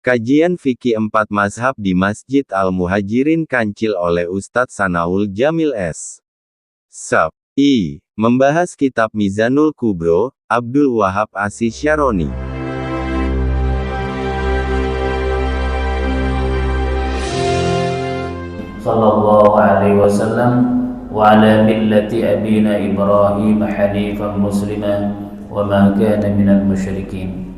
Kajian Fikih 4 Mazhab di Masjid Al-Muhajirin Kancil oleh Ustadz Sanaul Jamil S. Sab. I. Membahas Kitab Mizanul Kubro, Abdul Wahab Asy-Syaroni. Sallallahu alaihi wasallam wa ala millati abina Ibrahim hanifan musliman wa ma kana minal musyrikin.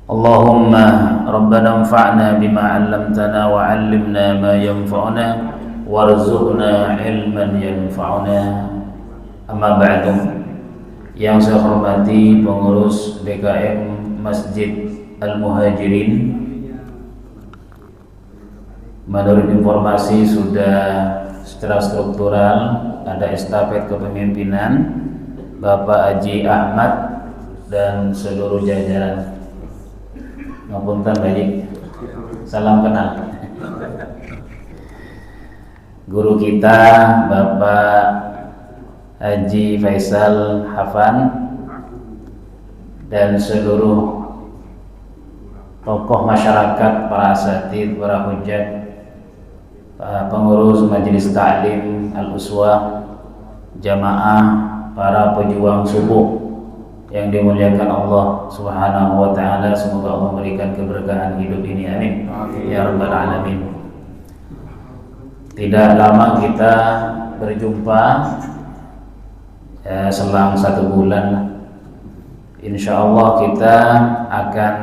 Allahumma rabbana anfa'na bima 'allamtana wa 'allimna ma yanfa'una warzuqna ilman yanfa'una. Amma ba'du. Yang saya hormati pengurus BKM Masjid Al-Muhajirin, menurut informasi sudah secara struktural ada estafet kepemimpinan Bapak Haji Ahmad dan seluruh jajaran. Ngapunten baik, salam kenal. Guru kita Bapak Haji Faisal Hafan dan seluruh tokoh masyarakat, para asatidz, para hujjah, pengurus Majelis Ta'lim Al-Uswah, jamaah, para pejuang subuh yang dimuliakan Allah Subhanahu wa ta'ala. Semoga Allah memberikan keberkahan hidup ini, amin ya rabbal alamin. Tidak lama kita berjumpa, selang 1 bulan. Insya Allah kita akan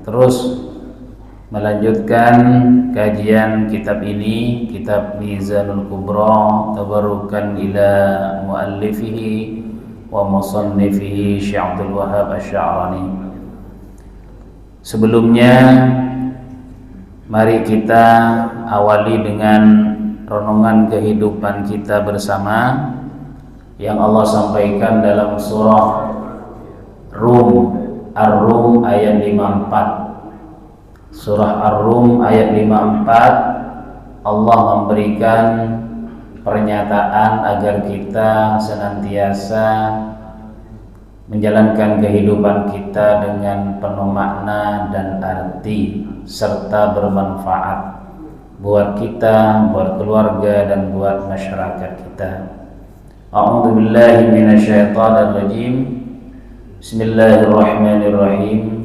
terus melanjutkan kajian kitab ini, kitab Mizanul Kubro, tabarukan ila muallifihi wa musannifihi Syekh Abdul Wahab Asy-Syaroni. Sebelumnya mari kita awali dengan renungan kehidupan kita bersama yang Allah sampaikan dalam surah Rum, Ar-Rum ayat 54. Surah Ar-Rum ayat 54, Allah memberikan pernyataan agar kita senantiasa menjalankan kehidupan kita dengan penuh makna dan arti serta bermanfaat buat kita, buat keluarga, dan buat masyarakat kita. A'udzu billahi minasyaitonir rajim. Bismillahirrahmanirrahim.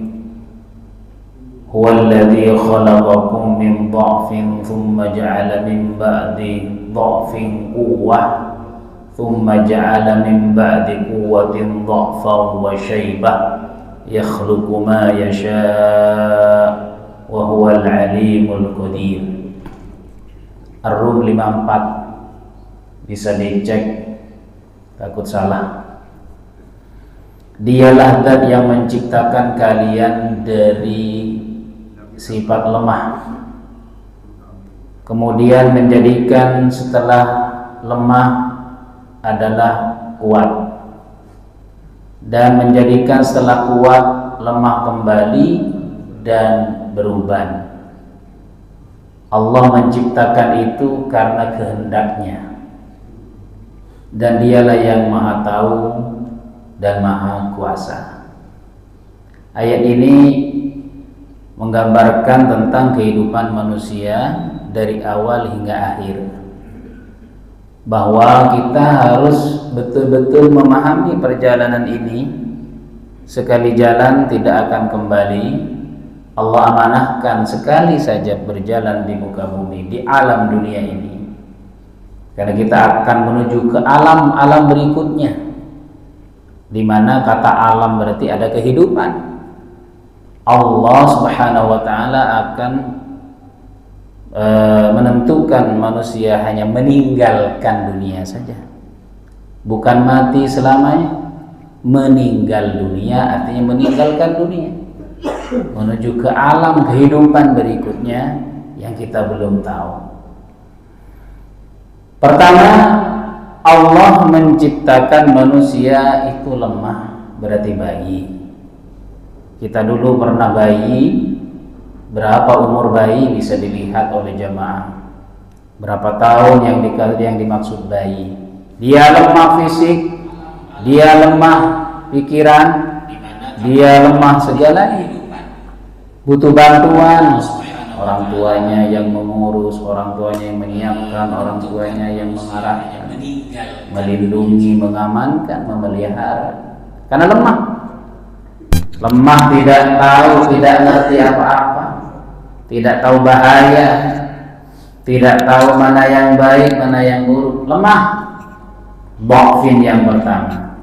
Huwallazi khalaqakum min dha'fin thumma ja'ala min ba'di dha'fin quwwah thumma ja'ala min ba'di quwwatin dha'fan wa syaibah yakhluqu ma yasha' wa huwal 'alimul qadir. Ar-Rum 54, bisa dicek, takut salah. Dialah zat yang menciptakan kalian dari sifat lemah, kemudian menjadikan setelah lemah adalah kuat, dan menjadikan setelah kuat lemah kembali dan beruban. Allah menciptakan itu karena kehendaknya, dan dialah yang maha tahu dan maha kuasa. Ayat ini menggambarkan tentang kehidupan manusia dari awal hingga akhir, bahwa kita harus betul-betul memahami perjalanan ini. Sekali jalan tidak akan kembali. Allah amanahkan sekali saja berjalan di muka bumi, di alam dunia ini, karena kita akan menuju ke alam-alam berikutnya, di mana kata alam berarti ada kehidupan. Allah Subhanahu wa ta'ala akan menentukan manusia hanya meninggalkan dunia saja, bukan mati selamanya. Meninggal dunia artinya meninggalkan dunia, menuju ke alam kehidupan berikutnya yang kita belum tahu. Pertama, Allah menciptakan manusia itu lemah, berarti bayi. Kita dulu pernah bayi. Berapa umur bayi bisa dilihat oleh jamaah. Berapa tahun yang dimaksud bayi. Dia lemah fisik, dia lemah pikiran, dia lemah segalanya. butuh bantuan, orang tuanya yang mengurus, orang tuanya yang menyiapkan, orang tuanya yang mengarahkan, melindungi, mengamankan, memelihara. Karena lemah, tidak tahu, tidak ngerti apa-apa, tidak tahu bahaya, tidak tahu mana yang baik, mana yang buruk, lemah. Dhafin yang pertama.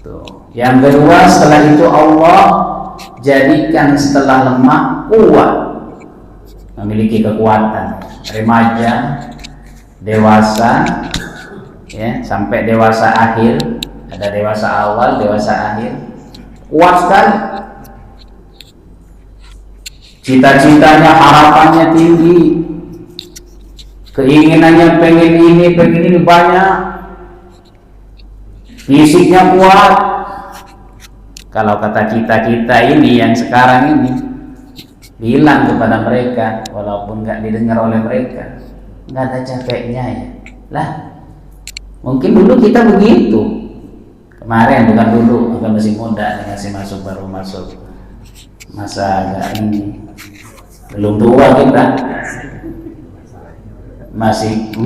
Tuh. Yang kedua, setelah itu Allah jadikan setelah lemah kuat, memiliki kekuatan, remaja, dewasa, ya, sampai dewasa akhir. Ada dewasa awal, dewasa akhir. Kuat sekali. Cita-citanya, harapannya tinggi, keinginannya pengen ini banyak, fisiknya kuat. Kalau kata kita ini yang sekarang ini, bilang kepada mereka, walaupun nggak didengar oleh mereka, nggak ada capeknya ya. Lah, mungkin dulu kita begitu. Kemarin, bukan dulu, bukan masih muda, masih baru masuk masa agak ini, belum tua kita, masih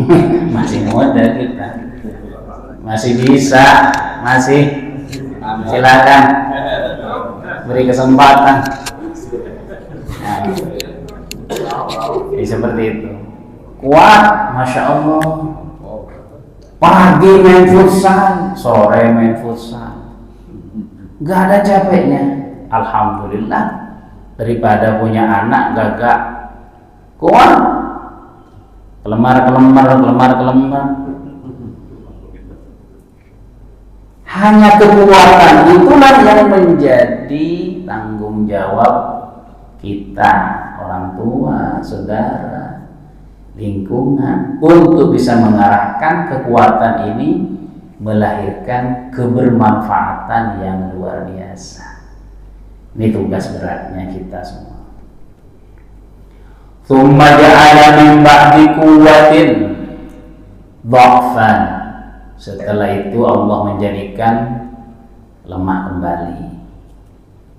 muda kita, masih bisa, silakan beri kesempatan. Nah, seperti itu. Kuat, masya Allah. Pagi main futsal, sore main futsal, gak ada capeknya. Alhamdulillah, daripada punya anak gagak, kuat, kelemar. Hanya kekuatan itulah yang menjadi tanggung jawab kita, orang tua, saudara, lingkungan, untuk bisa mengarahkan kekuatan ini melahirkan kebermanfaatan yang luar biasa. Ini tugas beratnya kita semua. Tsumma ja'ala min ba'di quwwatin dha'fan. Setelah itu Allah menjadikan lemah kembali.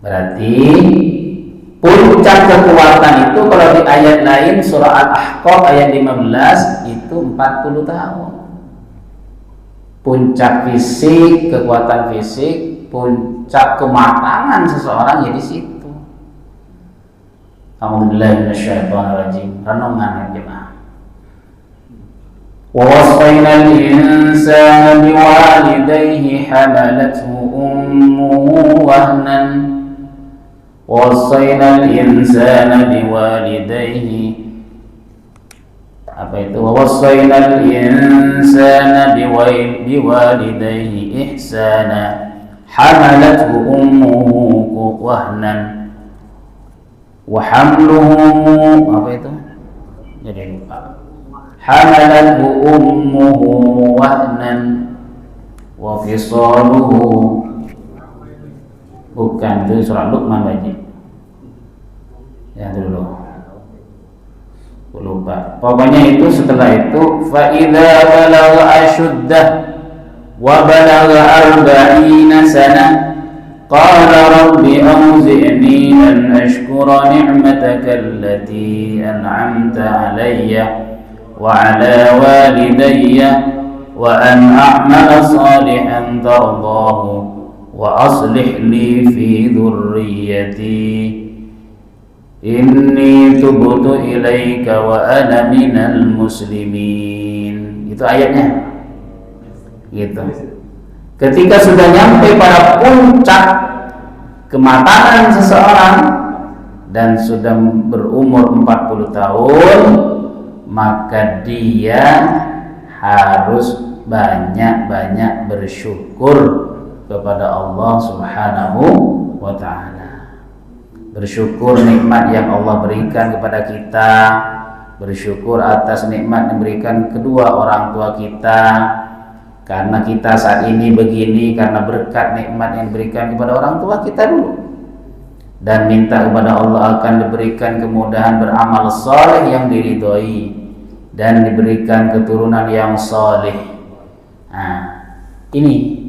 Berarti puncak kekuatan itu kalau di ayat lain surah Al-Ahqaf ayat 15 itu 40 tahun. Puncak fisik, kekuatan fisik, puncak kematangan seseorang ya di situ. A'udzubillahi minasyaitonirrajim. Renungan jemaah. Wa wasainal insana biwalidayhi hamalathu ummuhu wahnan. Wasainal insana biwalidayhi, apa itu? Wasainal insana biwalidayhi ihsana hamalathu ummuhu wahnan wa hamluhu, apa itu? Jadi lupa. Hamalathu ummuhu wahnan wa fisaluhu, bukan, itu surah Luqman baca. Ya dulu, lupa. Pokoknya itu setelah itu fa idza balagha ashuddah wa balagha 40 sana qala rabbi awzi'ni an ashkura ni'mataka allati an'amta 'alayya wa 'ala walidayya wa an a'mala salihan tardahu wa aslih li fi dhurriyyati inni tubtu ilaika wa ana minal muslimin. Itu ayatnya. Gitu. Ketika sudah nyampe pada puncak kematangan seseorang dan sudah berumur 40 tahun, maka dia harus banyak-banyak bersyukur kepada Allah Subhanahu wa ta'ala. Bersyukur nikmat yang Allah berikan kepada kita, bersyukur atas nikmat yang diberikan kedua orang tua kita, karena kita saat ini begini karena berkat nikmat yang diberikan kepada orang tua kita dulu, dan minta kepada Allah akan diberikan kemudahan beramal saleh yang diridhoi dan diberikan keturunan yang saleh. Nah, ini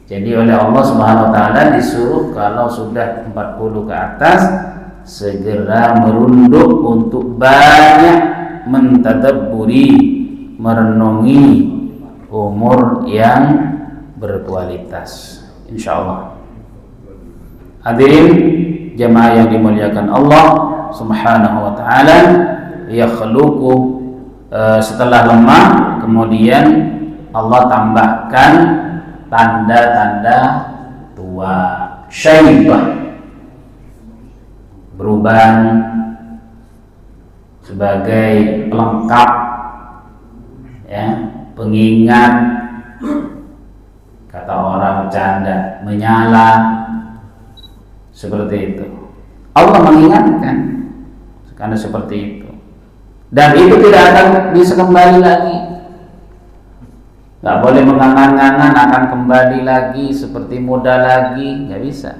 jadi oleh Allah Subhanahu wa taala disuruh kalau sudah 40 ke atas segera merunduk untuk banyak mentadabburi, merenungi umur yang berkualitas, insyaallah. Hadirin jemaah yang dimuliakan Allah Subhanahu wa taala, yakhluqu, setelah lemah kemudian Allah tambahkan tanda-tanda tua, syaibah, berubah sebagai pelengkap, ya, pengingat, kata orang bercanda, menyala, seperti itu. Allah mengingatkan karena seperti itu, dan itu tidak akan bisa kembali lagi. Nggak boleh mengangan-angan akan kembali lagi seperti muda lagi, nggak bisa.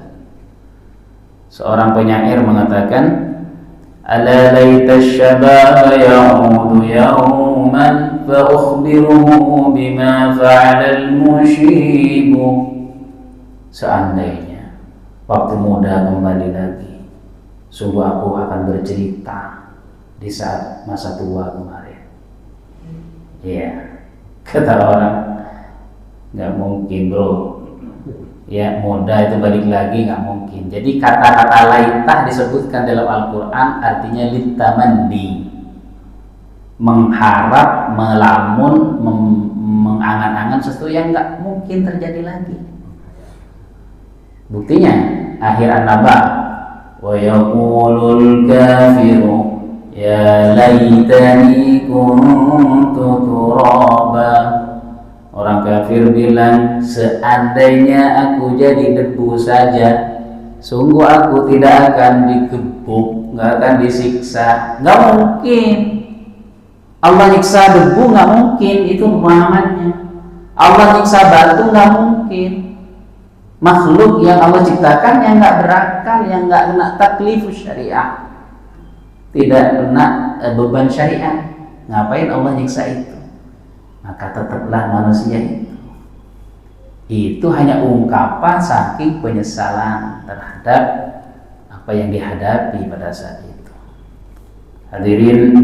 Seorang penyair mengatakan, ala laita syababa ya'udu yawman fa ukhbiruhu bima fa'ala al-mushibu. Seandainya waktu muda kembali lagi, sungguh aku akan bercerita di saat masa tua kemarin. Iya, kata orang, nggak mungkin bro, ya muda itu balik lagi nggak mungkin. Jadi kata-kata laitah disebutkan dalam Al-Quran artinya litamandi, mengharap, melamun, mengangan-angan sesuatu yang nggak mungkin terjadi lagi. Buktinya akhir An-Naba, wa yaqulul kafiru ya laitani kuntu turaba. Orang kafir bilang, seandainya aku jadi debu saja, sungguh aku tidak akan digebuk, nggak akan disiksa. Nggak mungkin. Allah nyiksa debu nggak mungkin, itu pemahamannya. Allah nyiksa batu nggak mungkin. Makhluk yang Allah ciptakan yang nggak berakal, yang nggak kena taklifus syariah, tidak kena beban syariat, ngapain Allah nyiksa itu? Maka tetaplah manusia itu hanya ungkapan saking penyesalan terhadap apa yang dihadapi pada saat itu. Hadirin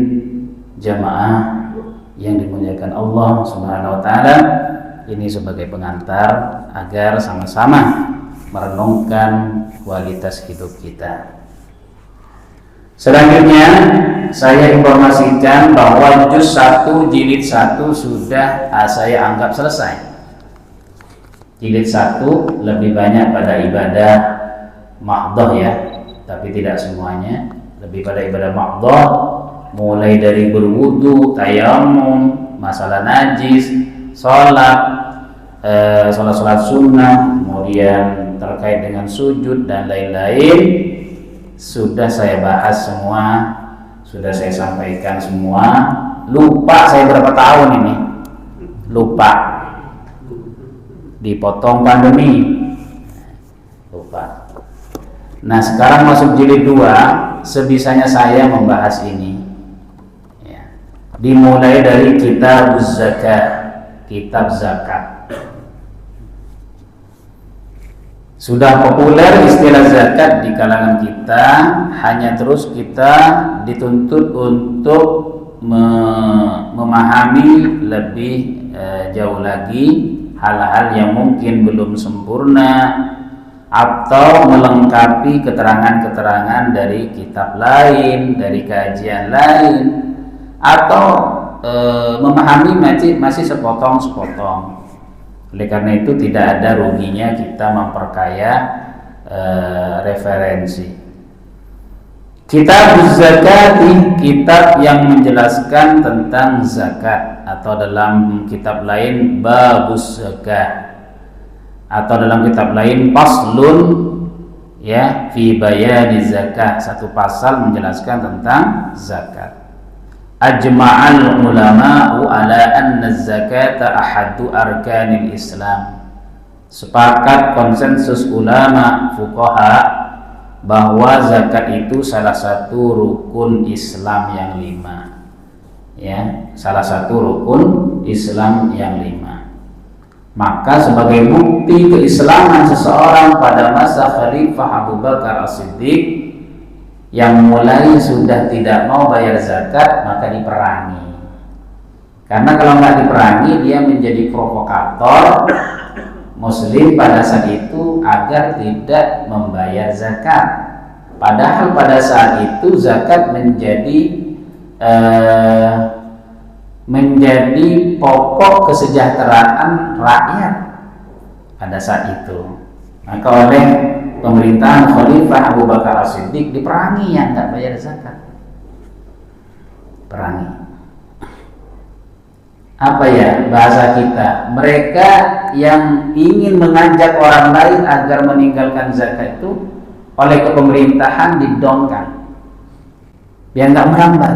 jamaah yang dimuliakan Allah Subhanahu wa taala, ini sebagai pengantar agar sama-sama merenungkan kualitas hidup kita. Selanjutnya saya informasikan bahwa juz 1 jilid 1 sudah saya anggap selesai. Jilid 1 lebih banyak pada ibadah mahdhah ya, tapi tidak semuanya, lebih pada ibadah mahdhah, mulai dari berwudu, tayamum, masalah najis, sholat sunnah, kemudian terkait dengan sujud dan lain-lain. Sudah saya bahas semua, sudah saya sampaikan semua. Lupa saya berapa tahun ini, lupa, dipotong pandemi, lupa. Nah sekarang masuk jilid 2, sebisanya saya membahas ini ya. Dimulai dari kitab zakat, kitab zakat. Sudah populer istilah zakat di kalangan kita, hanya terus kita dituntut untuk memahami lebih jauh lagi hal-hal yang mungkin belum sempurna, atau melengkapi keterangan-keterangan dari kitab lain, dari kajian lain, atau memahami masih sepotong-sepotong. Oleh karena itu tidak ada ruginya kita memperkaya referensi. Kitab zakat, kitab yang menjelaskan tentang zakat, atau dalam kitab lain babus zakat, atau dalam kitab lain faslun ya fi bayani zakat, satu pasal menjelaskan tentang zakat. Ajma'al ulama'u ala anna zakata ahadu arkanil Islam. Sepakat konsensus ulama fuqaha bahwa zakat itu salah satu rukun Islam yang 5. Ya, salah satu rukun Islam yang 5. Maka sebagai bukti keislaman seseorang pada masa Khalifah Abu Bakar As-Siddiq, yang mulai sudah tidak mau bayar zakat, maka diperangi. Karena kalau nggak diperangi, dia menjadi provokator Muslim pada saat itu agar tidak membayar zakat. Padahal pada saat itu zakat menjadi pokok kesejahteraan rakyat pada saat itu. Maka oleh pemerintahan Khalifah Abu Bakar As-Siddiq diperangi yang nggak bayar zakat. Perangi. Apa ya bahasa kita? Mereka yang ingin mengajak orang lain agar meninggalkan zakat itu oleh kepemerintahan didongkan, biar nggak merambat.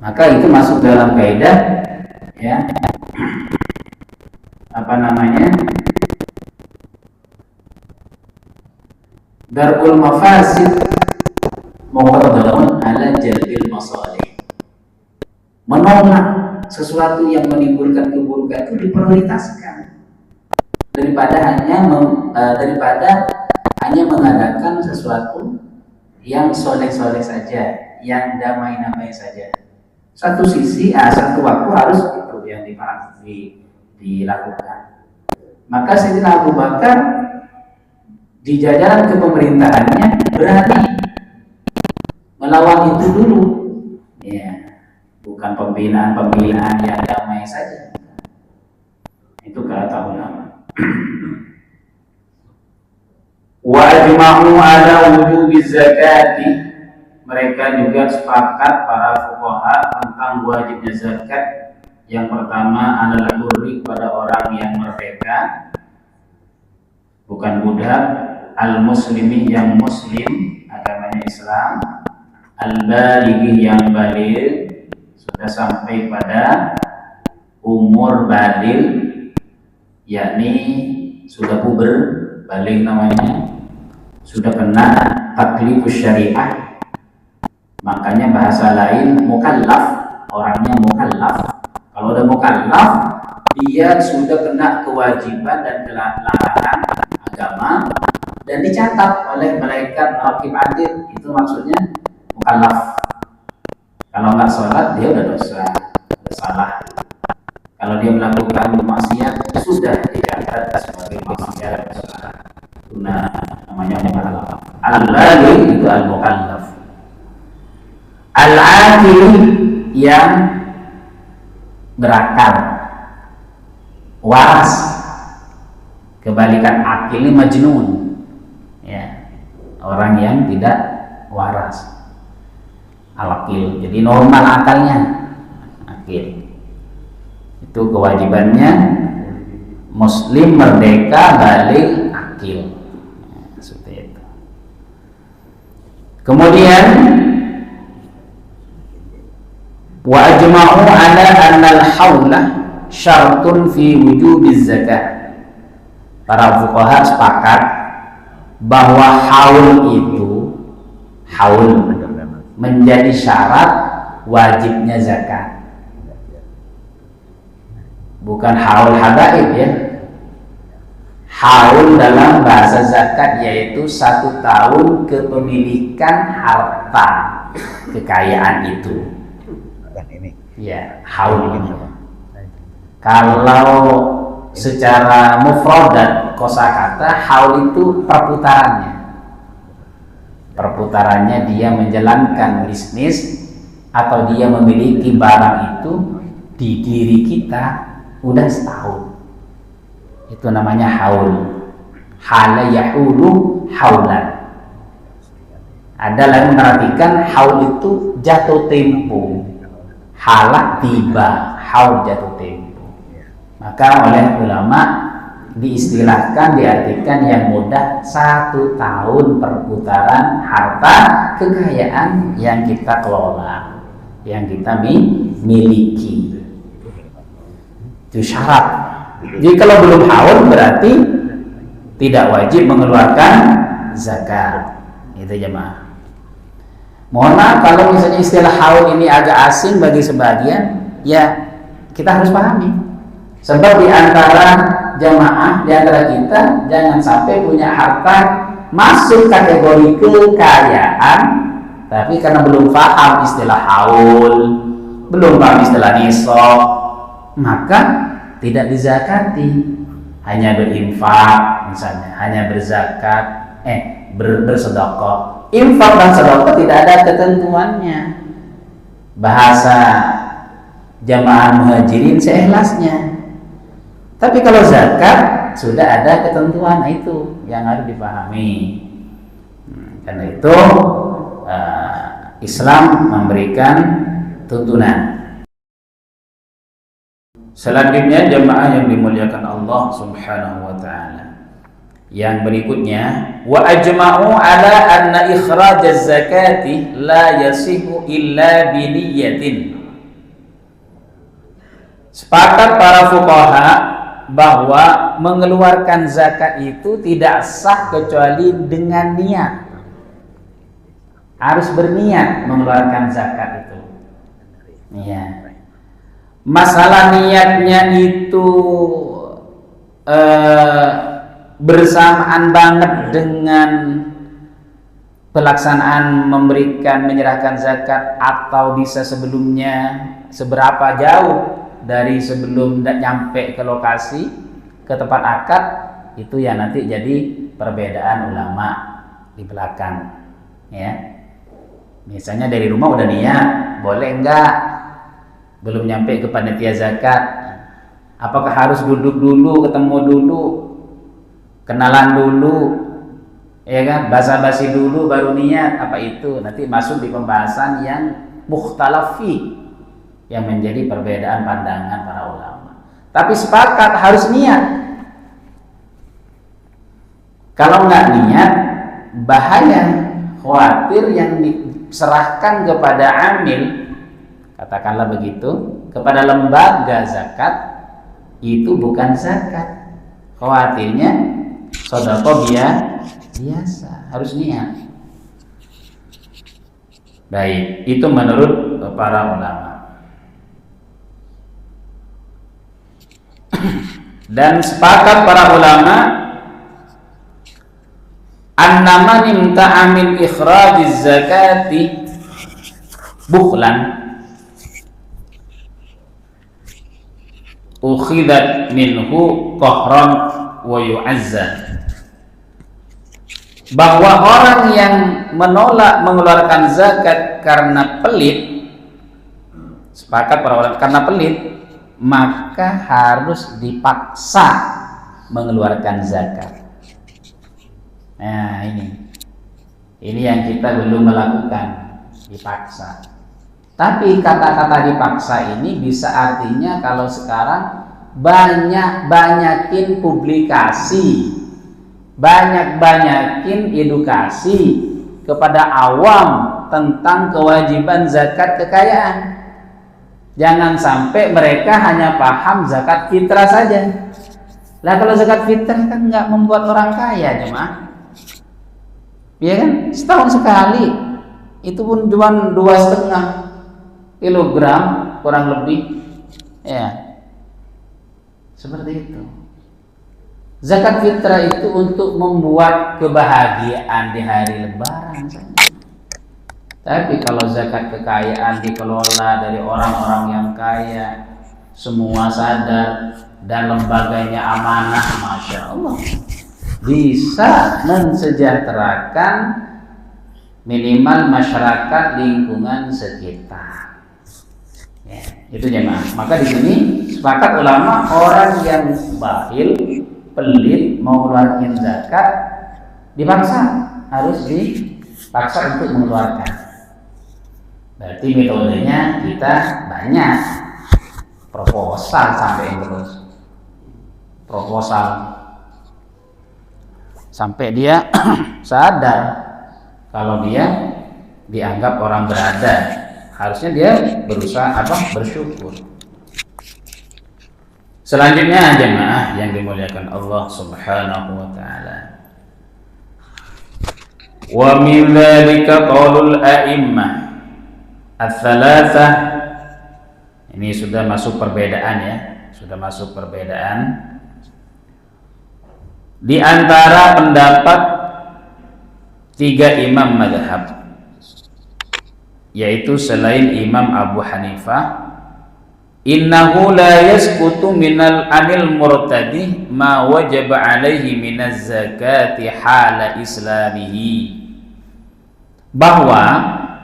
Maka itu masuk dalam kaidah, ya, apa namanya? Darul mafasid muqaddamun ala jalbil masalih. Menolak sesuatu yang menimbulkan keburukan itu diprioritaskan daripada hanya mengadakan sesuatu yang soleh-soleh saja, yang damai-damai saja. Satu sisi, satu waktu harus itu yang dilakukan. Maka Sayyidina Abu Bakar di jajaran kepemerintahannya berani melawan itu dulu, ya, bukan pembinaan yang damai saja. Itu kata ulama. Wa ajma'u ala wujubi zakati, mereka juga sepakat para fuqaha tentang wajibnya zakat. Yang pertama adalah hurri, pada orang yang merdeka, bukan budak, al-muslimi yang muslim, agamanya Islam, al-balighi yang baligh, sudah sampai pada umur baligh, yakni sudah puber, baligh namanya, sudah kena taklifus syariah. Makanya bahasa lain mukallaf, orangnya mukallaf. Kalau udah mukallaf, dia sudah kena kewajiban dan larangan agama dan dicatat oleh malaikat raqib atid. Itu maksudnya mukallaf. Kalau nggak sholat, dia udah dosa, udah salah. Kalau dia melakukan maksiat, sudah dicatat sebagai maksiat dosa. Nah, namanya mukallaf. Al-baligh itu al-mukallaf. Al-aqil yang berakal, waras. Kebalikan akil ini majnun, ya, orang yang tidak waras. Al-aqil, jadi normal akalnya. Akil itu kewajibannya muslim merdeka baligh akil, seperti itu. Kemudian wa ajma'u ala anna al-hawla syartun fi wujubiz zakah. Para fuqaha sepakat bahwa haul menjadi syarat wajibnya zakat. Bukan haul habaib, ya. Haul dalam bahasa zakat yaitu 1 tahun kepemilikan harta kekayaan itu. Ya, haul ini. Kalau secara mufradat kosakata, haul itu perputarannya dia menjalankan bisnis atau dia memiliki barang itu di diri kita udah setahun. Itu namanya haul. Hala yahulu haulan. Ada yang memperhatikan haul itu jatuh tempo. Hala tiba, haul jatuh tempo. Maka oleh ulama diistilahkan, diartikan yang mudah 1 tahun perputaran harta kekayaan yang kita kelola, yang kita miliki. Itu syarat. Jadi kalau belum haul berarti tidak wajib mengeluarkan zakat. Itu jemaah. Mohon maaf kalau misalnya istilah haul ini agak asing bagi sebagian, ya kita harus pahami. Sebab di antara jamaah, di antara kita jangan sampai punya harta masuk kategori kekayaan, tapi karena belum paham istilah haul, belum paham istilah nisab, maka tidak dizakati. Hanya berinfak misalnya, hanya berzakat, bersedekah. Infak dan sedekah tidak ada ketentuannya. Bahasa jamaah muhajirin seikhlasnya. Tapi kalau zakat sudah ada ketentuan, itu yang harus dipahami. Karena itu Islam memberikan tuntunan. Selanjutnya jemaah yang dimuliakan Allah Subhanahu wa taala. Yang berikutnya, wa ajma'u ala anna ikhraj az-zakati la yasihu illa bi niyyatin. Sepakat para fuqaha bahwa mengeluarkan zakat itu tidak sah kecuali dengan niat. Harus berniat mengeluarkan zakat itu. Iya. Masalah niatnya itu bersamaan banget dengan pelaksanaan menyerahkan zakat, atau bisa sebelumnya, seberapa jauh dari sebelum nyampe ke lokasi, ke tempat akad, itu ya nanti jadi perbedaan ulama di belakang, ya. Misalnya dari rumah udah niat, boleh enggak? Belum nyampe ke panitia zakat, apakah harus duduk dulu, ketemu dulu, kenalan dulu, ya kan, basa-basi dulu baru niat? Apa itu nanti masuk di pembahasan yang mukhtalaf fi, yang menjadi perbedaan pandangan para ulama. Tapi sepakat harus niat. Kalau nggak niat, bahaya, khawatir yang diserahkan kepada amil, katakanlah begitu, kepada lembaga zakat, itu bukan zakat. Khawatirnya sedekah biasa, harus niat. Baik, itu menurut para ulama. Dan sepakat para ulama annaman imta'a min ikhrajiz zakati bukhlan ukhidat minhu qahran wa yu'azza, bahwa orang yang menolak mengeluarkan zakat karena pelit, sepakat para ulama, karena pelit, maka harus dipaksa mengeluarkan zakat. Nah, ini yang kita belum melakukan, dipaksa. Tapi kata-kata dipaksa ini bisa artinya kalau sekarang banyakin publikasi, banyakin edukasi kepada awam tentang kewajiban zakat kekayaan. Jangan sampai mereka hanya paham zakat fitrah saja. Lah kalau zakat fitrah kan nggak membuat orang kaya, jemaah. Ya kan? Setahun sekali. Itu pun cuma 2,5 kilogram kurang lebih, ya, seperti itu. Zakat fitrah itu untuk membuat kebahagiaan di hari Lebaran saja. Tapi kalau zakat kekayaan dikelola dari orang-orang yang kaya, semua sadar, dan lembaganya amanah, masya Allah, bisa mensejahterakan minimal masyarakat lingkungan sekitar. Ya, itu jemaah. Maka di sini sepakat ulama, orang yang bakhil, pelit, mau mengeluarkan zakat, dipaksa, harus dipaksa untuk mengeluarkan. Berarti metodenya kita banyak, proposal sampai terus, proposal sampai dia sadar kalau dia dianggap orang berada. Harusnya dia berusaha bersyukur. Selanjutnya jemaah yang dimuliakan Allah Subhanahu wa taala. Wa min dzalika qaulul a'immah ats-tsalatsah. Ini sudah masuk perbedaan ya, sudah masuk perbedaan di antara pendapat 3 imam mazhab, yaitu selain Imam Abu Hanifah, innahu la yasqutu anil murtadi ma wajaba alaihi minaz zakati hala islamihi, bahwa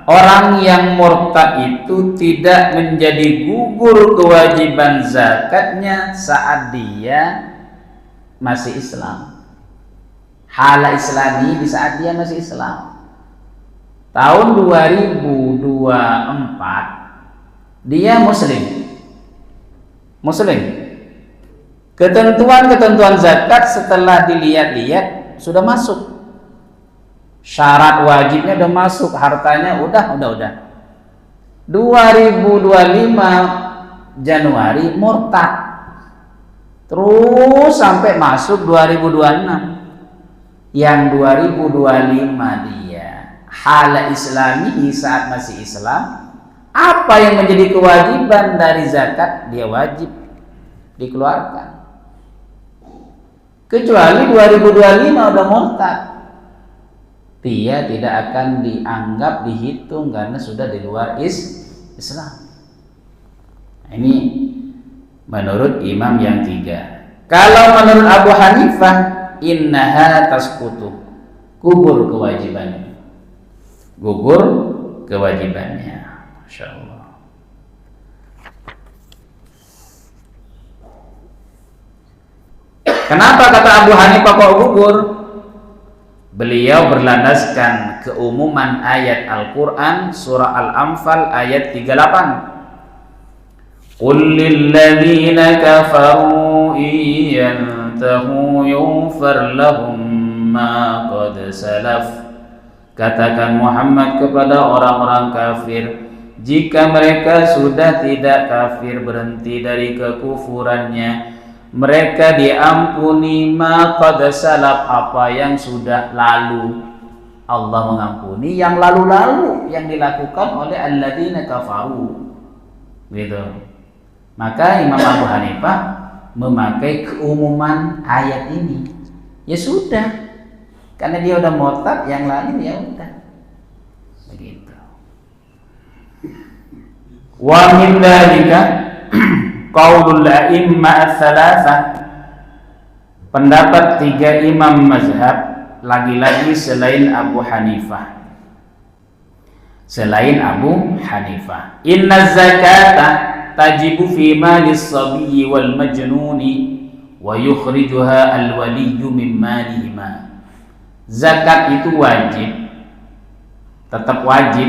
orang yang murtad itu tidak menjadi gugur kewajiban zakatnya saat dia masih Islam. Hala islami, di saat dia masih Islam. Tahun 2024 dia muslim. Ketentuan-ketentuan zakat setelah dilihat-lihat sudah masuk. Syarat wajibnya udah masuk, hartanya udah. 2025 Januari murtad. Terus sampai masuk 2026. Yang 2025 dia hala islami saat masih Islam. Apa yang menjadi kewajiban dari zakat, dia wajib dikeluarkan. Kecuali 2025 udah murtad, dia tidak akan dianggap, dihitung karena sudah di luar Islam. Ini menurut imam yang 3. Kalau menurut Abu Hanifah, innaha tasqutu, gugur kewajibannya. Masya Allah. Kenapa kata Abu Hanifah kok gugur? Beliau berlandaskan keumuman ayat Al-Quran surah Al-Anfal ayat 38. Qul lilladzina kafaru iyantahu yughfar lahum ma qad salaf. Katakan Muhammad kepada orang-orang kafir, jika mereka sudah tidak kafir, berhenti dari kekufurannya, mereka diampuni ma qad salaf, apa yang sudah lalu. Allah mengampuni yang lalu-lalu yang dilakukan oleh alladzina kafaru. Gitu. Maka Imam Abu Hanifah memakai keumuman ayat ini. Ya sudah, karena dia udah murtad, yang lain ya udah. Begitu. Wa min dzalika qaulul a'imma ats-tsalatsah, pendapat 3 imam mazhab, lagi-lagi selain Abu Hanifah. Inna zakata tajibu fi malis sabiyyi wal majnuni wa yukhrijuha al-waliyyu min malihima. Zakat itu wajib, tetap wajib.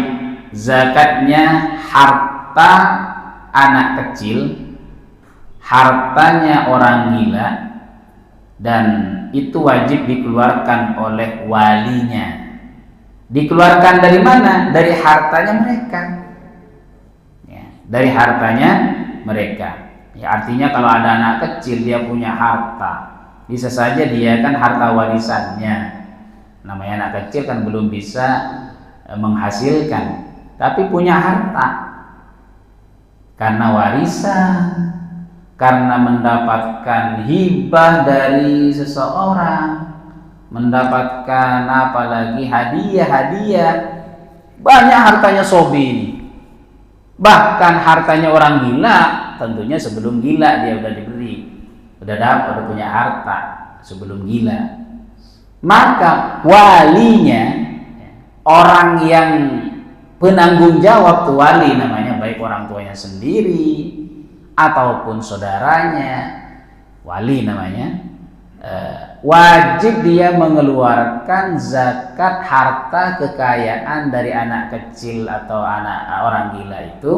Zakatnya harta anak kecil, hartanya orang gila, dan itu wajib dikeluarkan oleh walinya. Dikeluarkan dari mana? Dari hartanya mereka. Ya, dari hartanya mereka. Ya, artinya kalau ada anak kecil dia punya harta, bisa saja dia kan harta warisannya. Namanya anak kecil kan belum bisa menghasilkan, tapi punya harta karena warisan, karena mendapatkan hibah dari seseorang, mendapatkan apalagi hadiah. Banyak hartanya sobi ini. Bahkan hartanya orang gila, tentunya sebelum gila dia udah diberi, udah dapat, udah punya harta sebelum gila. Maka walinya, orang yang penanggung jawab tuh wali namanya, baik orang tuanya sendiri ataupun saudaranya, wali namanya, wajib dia mengeluarkan zakat harta kekayaan dari anak kecil atau anak orang gila itu,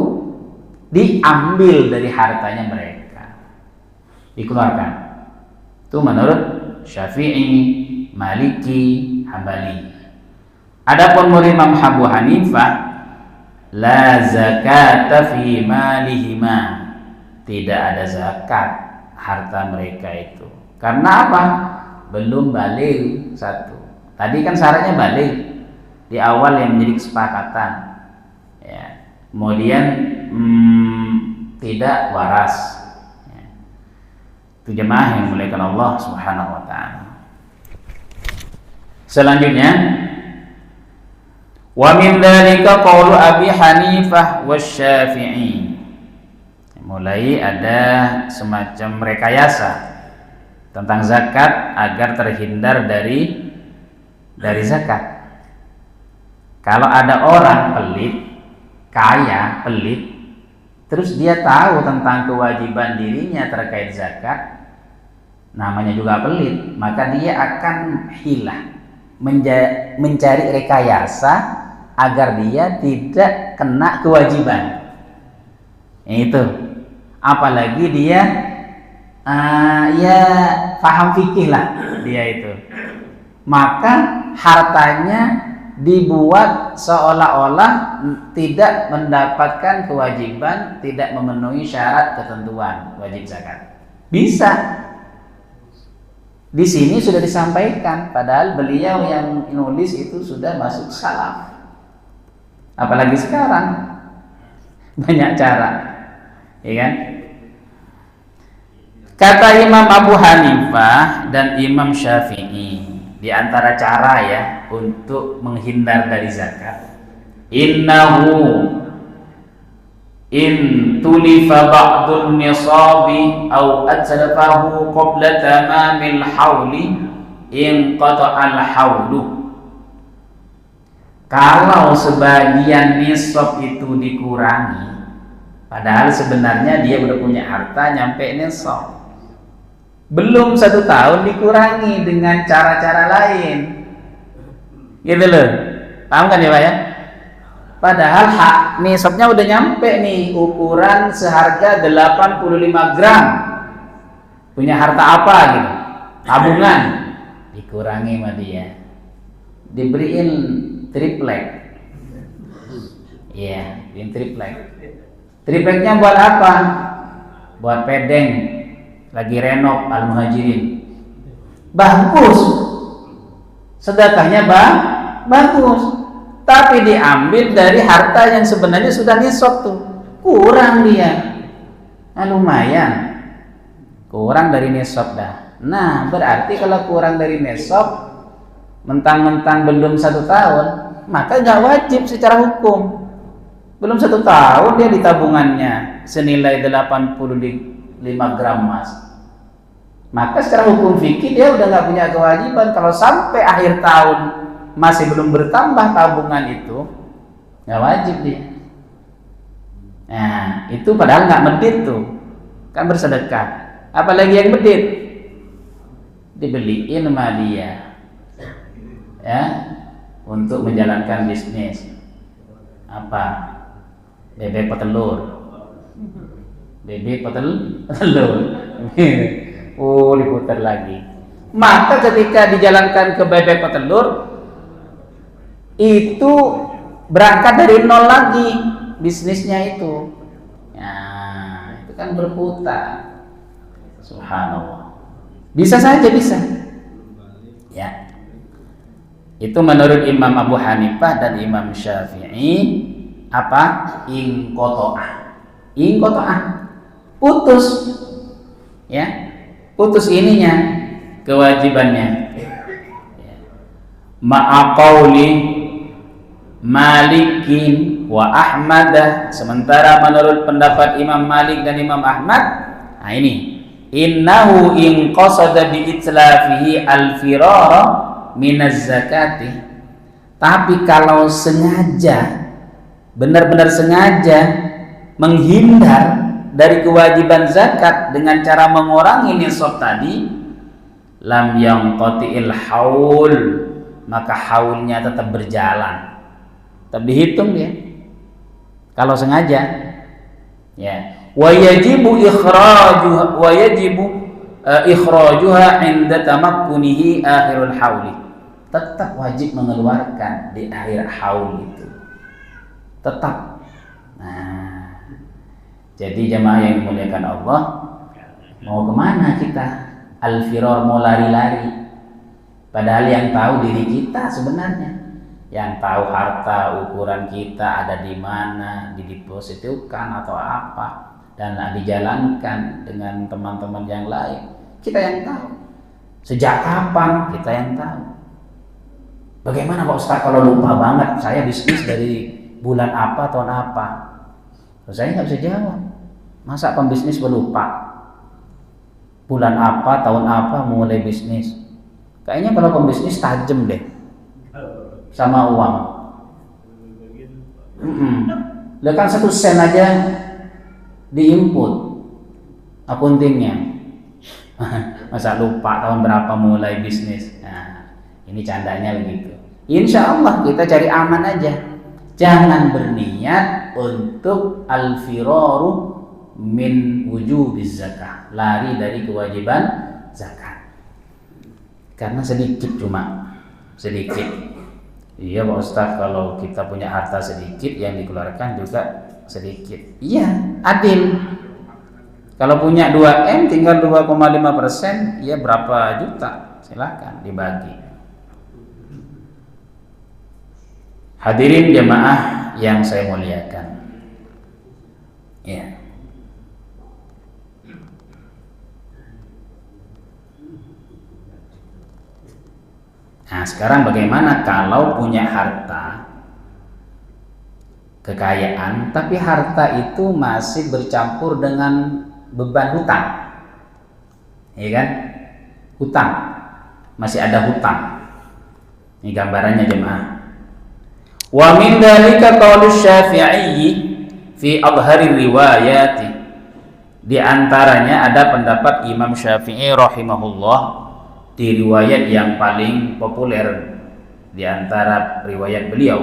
diambil dari hartanya mereka, dikeluarkan. Itu menurut Syafi'i, Maliki, Hambali. Adapun menurut Imam Abu Hanifah, la zakata fi malihima, tidak ada zakat harta mereka itu. Karena apa? Belum baligh. Satu. Tadi kan syaratnya baligh di awal yang menjadi kesepakatan. Ya. Kemudian tidak waras. Ya. Itu jemaah yang dimuliakan Allah Subhanahu wa taala. Selanjutnya Wa min dzalika qaulu Abi Hanifah wasy-Syafi'i. Mulai ada semacam rekayasa tentang zakat agar terhindar dari zakat. Kalau ada orang pelit, kaya, pelit, terus dia tahu tentang kewajiban dirinya terkait zakat, namanya juga pelit, maka dia akan hilah, mencari rekayasa agar dia tidak kena kewajiban. Itu. Apalagi dia ya paham fikih lah dia itu, maka hartanya dibuat seolah-olah tidak mendapatkan kewajiban, tidak memenuhi syarat ketentuan wajib zakat. Bisa. Di sini sudah disampaikan, padahal beliau yang nulis itu sudah masuk salaf. Apalagi sekarang banyak cara, ya kan? Kata Imam Abu Hanifah dan Imam Syafi'i, di antara cara ya untuk menghindar dari zakat, innahu in tulifa ba'dun nisabi aw atlafahu qabla tamamil hauli in qata'al haulu. Kalau sebagian nisab itu dikurangi, padahal sebenarnya dia udah punya harta nyampe nisab, belum 1 tahun dikurangi dengan cara-cara lain, gitu loh, paham kan ya Pak ya? Padahal hak nisabnya udah nyampe nih, ukuran seharga 85 gram, punya harta apa gitu, tabungan, dikurangi sama dia, diberiin triplek, iya, triplek. Tripleknya buat apa? Buat pedeng. Lagi renov Al-Muhajirin, bagus, sedekahnya bagus, tapi diambil dari harta yang sebenarnya sudah nisab tuh, kurang dia, lumayan, kurang dari nisab dah. Nah berarti kalau kurang dari nisab, mentang-mentang belum 1 tahun, maka nggak wajib secara hukum. Belum 1 tahun dia di tabungannya senilai 85 gram emas, maka secara hukum fikih dia udah nggak punya kewajiban. Kalau sampai akhir tahun masih belum bertambah tabungan itu, nggak wajib dia. Nah itu padahal nggak medit tuh, kan bersedekah. Apalagi yang medit, dibeliin sama dia ya untuk menjalankan bisnis apa, bebek petelur. Oh diputar lagi. Maka ketika dijalankan ke bebek petelur, itu berangkat dari nol lagi bisnisnya itu. Nah itu kan berputar. Subhanallah. Bisa saja bisa. Ya. Itu menurut Imam Abu Hanifah dan Imam Syafi'i, apa? Ingkoto'ah. Putus, ya, putus ininya kewajibannya. Ma'aqauli Malikin wa Ahmadah. Sementara menurut pendapat Imam Malik dan Imam Ahmad, nah ini, innahu in qasada bi itlafihi al-firara minaz zakati. Tapi kalau sengaja, benar-benar sengaja menghindar dari kewajiban zakat dengan cara mengurangi nisab tadi, lam yanqati'il haul, maka haulnya tetap berjalan, tetap dihitung dia kalau sengaja, ya. Wa yajibu ikhrajuha inda tamakkunihi akhirul hauli, tetap wajib mengeluarkan di akhir haul itu, tetap. Nah jadi jamaah yang dimuliakan Allah, mau kemana kita? Al-firar, mau lari-lari. Padahal yang tahu diri kita sebenarnya, yang tahu harta ukuran kita ada di mana, didepositkan atau apa, dan dijalankan dengan teman-teman yang lain, kita yang tahu. Sejak kapan, kita yang tahu. Bagaimana Pak Ustaz kalau lupa banget, saya bisnis dari bulan apa, tahun apa? Saya nggak bisa jawab. Masa pembisnis berlupa? Bulan apa, tahun apa mulai bisnis? Kayaknya kalau pembisnis tajam deh sama uang. Lah kan 1 sen aja diinput akuntingnya. Masa lupa tahun berapa mulai bisnis? Nah, ini candanya begitu. Insya Allah kita cari aman aja. Jangan berniat untuk al-firaru min wujubiz zakah, lari dari kewajiban zakat. Karena sedikit, cuma sedikit. Iya Pak Ustaz, kalau kita punya harta sedikit yang dikeluarkan juga sedikit. Iya, adil. Kalau punya 2M tinggal 2,5%, ya berapa juta? Silakan dibagi. Hadirin jemaah yang saya muliakan. Ya. Nah, sekarang bagaimana kalau punya harta kekayaan, tapi harta itu masih bercampur dengan beban hutang, ya kan? Hutang, masih ada hutang. Ini gambarannya jemaah. Wa min dzalika qaulu Syafi'i fi adhari riwayati. Di antaranya ada pendapat Imam Syafi'i rahimahullah di riwayat yang paling populer di antara riwayat beliau.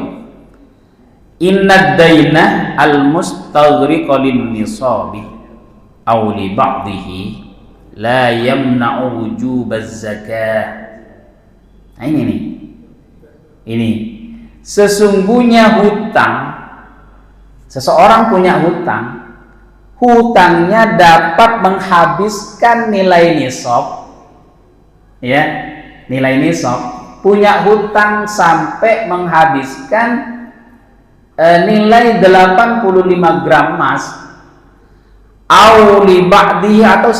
Inna daina al-mustaghriqa lin-nisabi aw li ba'dihi la yamna'u wujubaz zakah. Nah ini nih. Ini sesungguhnya hutang, seseorang punya hutang, hutangnya dapat menghabiskan nilai nisab, ya, nilai nisab, punya hutang sampai menghabiskan nilai 85 gram emas, au li ba'di, atau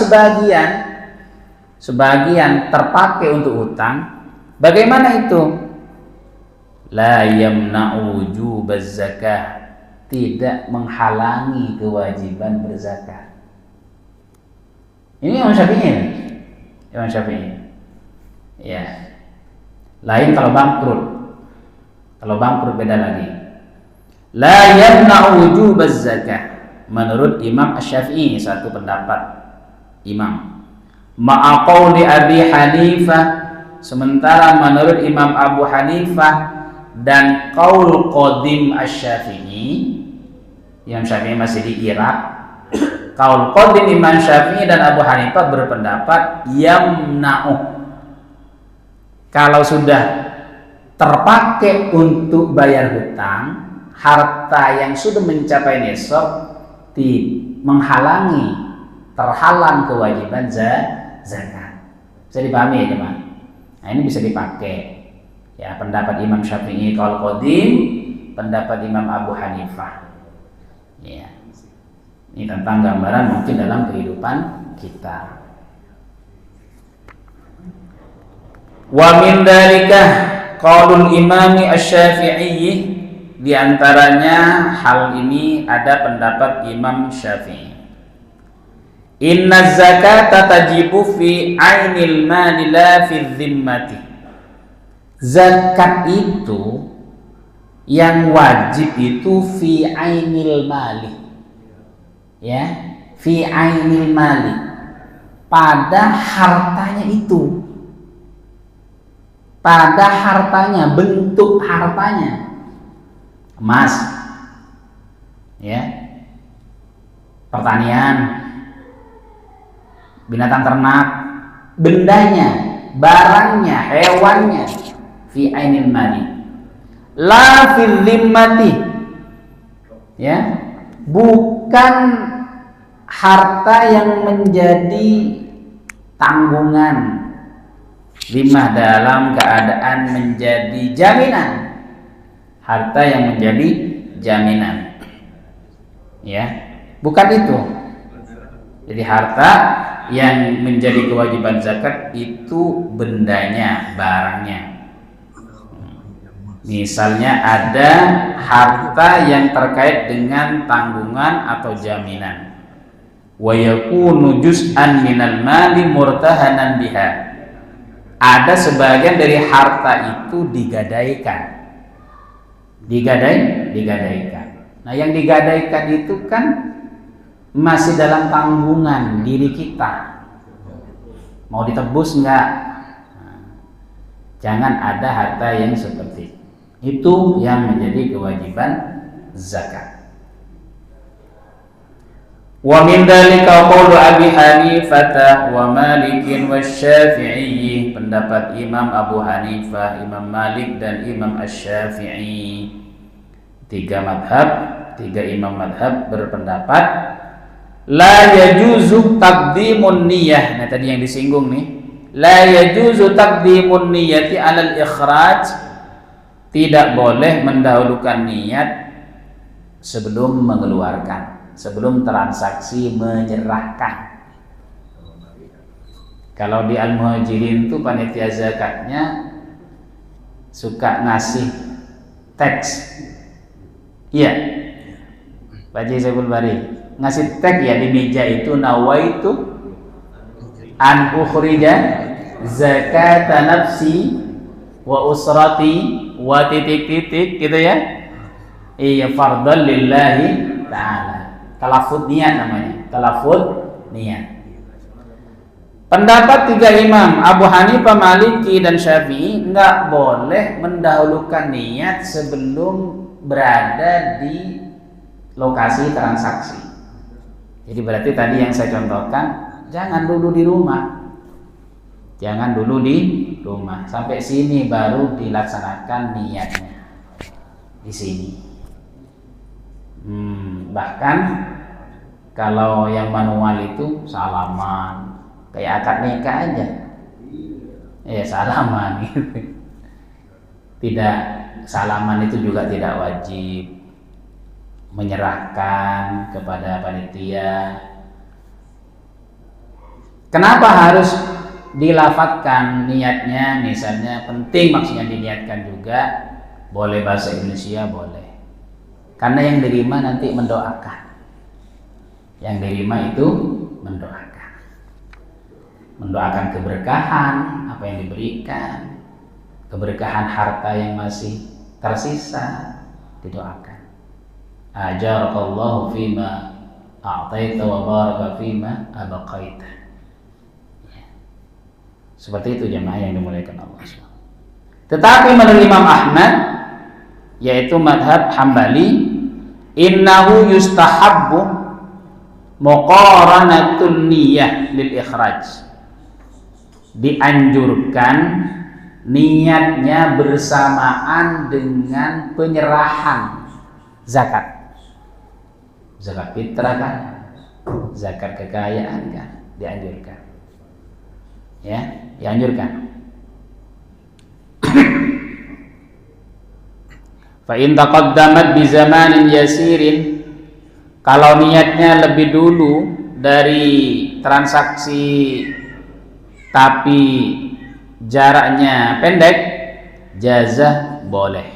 sebagian terpakai untuk hutang. Bagaimana itu? La yamna'u wujubaz zakah, tidak menghalangi kewajiban berzakat. Ini Imam Syafi'i. Imam Syafi'i. Ya. Lain kalau bangkrut. Kalau bangkrut beda lagi. La yamna'u wujubaz zakah. Menurut Imam Asy-Syafi'i, satu pendapat Imam. Ma'a qauli Abi Hanifah, sementara menurut Imam Abu Hanifah dan qaul qadim Asy-Syafi'i, Imam Syafi'i masih di Irak, qaul qadim Imam Syafi'i dan Abu Hanifah berpendapat yamna'u, kalau sudah terpakai untuk bayar hutang, harta yang sudah mencapai nisab menghalangi, terhalang kewajiban zakat. Bisa dipahami ya teman? Nah ini bisa dipakai. Ya, pendapat Imam Syafi'i qaul qadim, pendapat Imam Abu Hanifah. Ya. Ini tentang gambaran mungkin dalam kehidupan kita. Wa min dzalika qaulul Imam Asy-Syafi'i, di antaranya hal ini ada pendapat Imam Syafi'i. Inna zakata tajibu fi ainil mali la fi dhimmati. Zakat itu yang wajib itu fi ainil mali, ya, fi ainil mali, pada hartanya itu, pada hartanya, bentuk hartanya, emas, ya, pertanian, binatang ternak, bendanya, barangnya, hewannya, fi ainil mali, la fil dhimmati, ya, bukan harta yang menjadi tanggungan, dhimmah dalam keadaan menjadi jaminan, harta yang menjadi jaminan, ya, bukan itu. Jadi harta yang menjadi kewajiban zakat itu bendanya, barangnya. Misalnya ada harta yang terkait dengan tanggungan atau jaminan. Wa yakunu juz'an minal mali murtahanan biha. Ada sebagian dari harta itu digadaikan. Digadaikan. Nah, yang digadaikan itu kan masih dalam tanggungan diri kita. Mau ditebus enggak? Jangan ada harta yang seperti itu yang menjadi kewajiban zakat. Wa min dzalika qaulu Abi Hanifah wa Malik wa Syafi'i, pendapat Imam Abu Hanifah, Imam Malik dan Imam Asy-Syafi'i. Tiga imam madhab berpendapat la yajuzu taqdimun niyyah. Nah, tadi yang disinggung nih, la yajuzu taqdimun niyyati 'alal ikhraj. Tidak boleh mendahulukan niat sebelum mengeluarkan, sebelum transaksi menyerahkan. Kalau di Al-Muhajirin itu panitia zakatnya suka ngasih teks. Iya, Pak Haji Saiful Bari ngasih teks ya di meja itu, nawaitu an ukhrija zakata nafsi wa usrati wa titik-titik gitu ya. Iya, fardhan lillahi ta'ala. Talafut niat namanya, talafut niat. Pendapat tiga imam Abu Hanifah, Maliki dan Syafi'i enggak boleh mendahulukan niat sebelum berada di lokasi transaksi. Jadi berarti tadi yang saya contohkan, jangan dulu di rumah. Jangan dulu di rumah, sampai sini baru dilaksanakan niatnya di sini. Bahkan kalau yang manual itu salaman, kayak akad nikah aja, ya salaman gitu. Tidak, salaman itu juga tidak wajib. Menyerahkan kepada panitia. Kenapa harus dilafatkan niatnya? Misalnya penting, maksudnya diniatkan juga. Boleh bahasa Indonesia, boleh. Karena yang diterima nanti mendoakan. Yang diterima itu mendoakan. Mendoakan keberkahan apa yang diberikan, keberkahan harta yang masih tersisa, didoakan. Ajarakallahu fima a'taita wa baraka fima abaqaita. Seperti itu jemaah yang dimuliakan Allah. Tetapi menurut Imam Ahmad, yaitu madhab Hambali, innahu yustahabbu muqaranatun niyyah lil ikhraj. Dianjurkan niatnya bersamaan dengan penyerahan zakat. Zakat fitrah kan, zakat kekayaan kan, dianjurkan. Ya, dianjurkan. Fa in taqaddamat bi zamanin yasirin, kalau niatnya lebih dulu dari transaksi tapi jaraknya pendek, jazah boleh.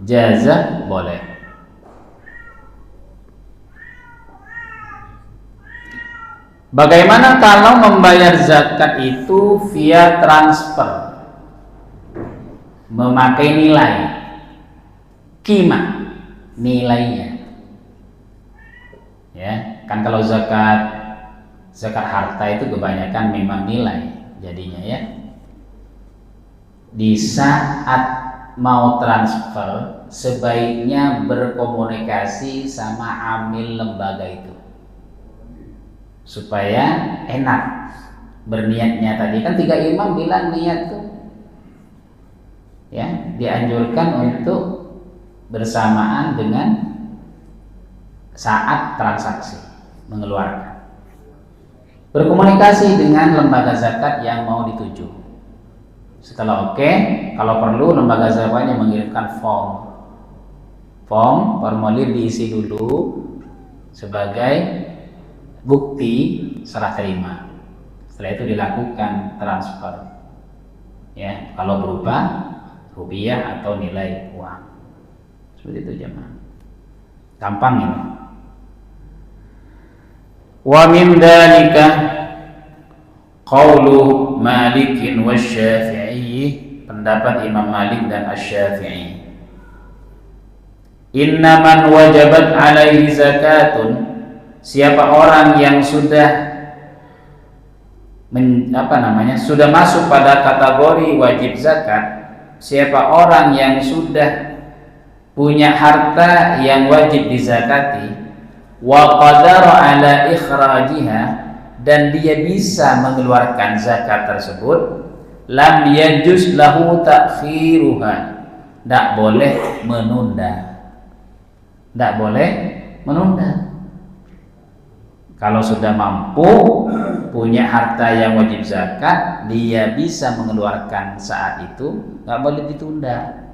Jazah boleh. Bagaimana kalau membayar zakat itu via transfer, memakai nilai, qimah, nilainya, ya kan? Kalau zakat harta itu kebanyakan memang nilai jadinya, ya. Di saat mau transfer sebaiknya berkomunikasi sama amil lembaga itu supaya enak berniatnya. Tadi kan tiga imam bilang niat tuh, ya, dianjurkan untuk bersamaan dengan saat transaksi mengeluarkan. Berkomunikasi dengan lembaga zakat yang mau dituju. Setelah oke, kalau perlu lembaga zakatnya mengirimkan formulir diisi dulu sebagai bukti serah terima. Setelah itu dilakukan transfer. Ya, kalau berupa rupiah atau nilai uang. Seperti itu jemaah. Gampang ini. Wa min dzalika qaulu Malik wa Syafi'i, pendapat Imam Malik dan Asy-Syafi'i. Inna man wajabat alaihi zakatun, siapa orang yang sudah sudah masuk pada kategori wajib zakat, siapa orang yang sudah punya harta yang wajib dizakati, wa qadara ala ikhrajiha, dan dia bisa mengeluarkan zakat tersebut, lam yajuz lahu ta'khiruha, tidak boleh menunda. Tidak boleh menunda. Kalau sudah mampu punya harta yang wajib zakat, dia bisa mengeluarkan saat itu, nggak boleh ditunda.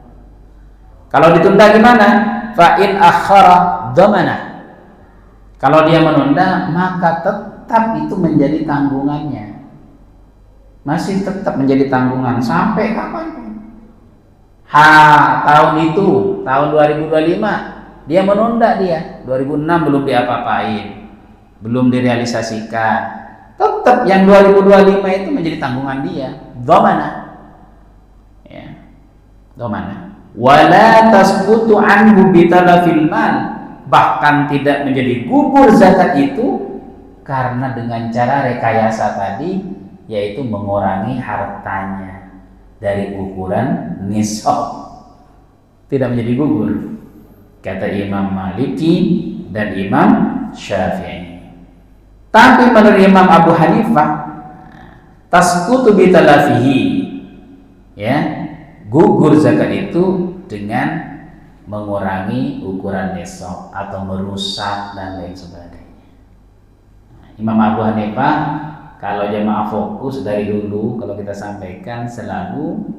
Kalau ditunda gimana? Fa in akhara dhamana. Kalau dia menunda, maka tetap itu menjadi tanggungannya. Masih tetap menjadi tanggungan sampai kapan? Tahun itu, tahun 2025, dia menunda dia. 2006 belum diapa-apain, belum direalisasikan. Tetap yang 2025 itu menjadi tanggungan dia. Dhamana. Ya. Dhamana. Wala tasbutu anhu bitalafil mal, bahkan tidak menjadi gugur zakat itu karena dengan cara rekayasa tadi, yaitu mengurangi hartanya dari ukuran nisab, tidak menjadi gugur, kata Imam Maliki dan Imam Syafi'i. Tapi menurut Imam Abu Hanifah, tasbutu bitalafihi, ya, gugur zakat itu dengan mengurangi ukuran nisab atau merusak dan lain sebagainya. Imam Abu Hanifah, kalau jemaah fokus dari dulu, kalau kita sampaikan selalu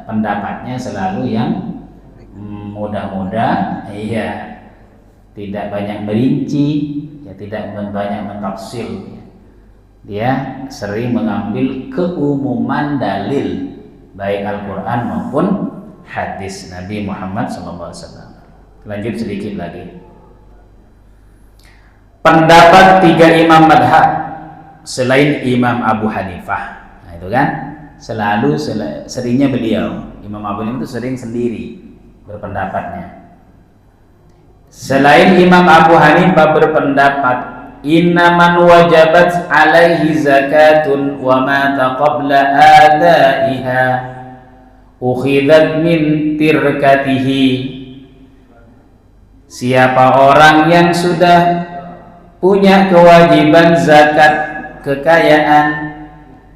pendapatnya selalu yang mudah-mudah, iya, tidak banyak merinci, ya, tidak banyak mentafsir. Dia sering mengambil keumuman dalil, baik Al-Quran maupun hadis Nabi Muhammad SAW. Lanjut sedikit lagi. Pendapat 3 imam madhab selain Imam Abu Hanifah, nah itu kan seringnya beliau, Imam Abu Hanifah itu sering sendiri berpendapatnya. Selain Imam Abu Hanifah berpendapat, innaman wajabat alaihi zakatun wa ma taqabla adaiha ukhidat min tirkatihi. Siapa orang yang sudah punya kewajiban zakat kekayaan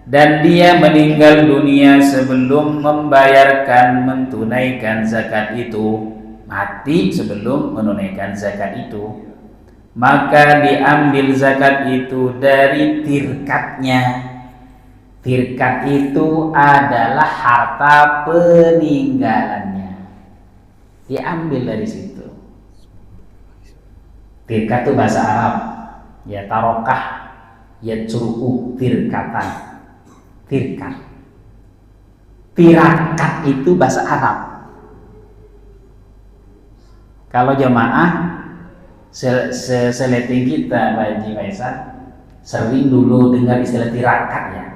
dan dia meninggal dunia sebelum mentunaikan zakat itu, mati sebelum menunaikan zakat itu, maka diambil zakat itu dari tirkatnya. Tirkat itu adalah harta peninggalannya, diambil dari situ. Tirkat itu bahasa Arab, ya, tarokah, ya, curu'u, tirkatan. Tirkat, tirakat itu bahasa Arab. Kalau jemaah seleting kita, Pak Haji Faisal, sering dulu dengar istilah tirakat, ya.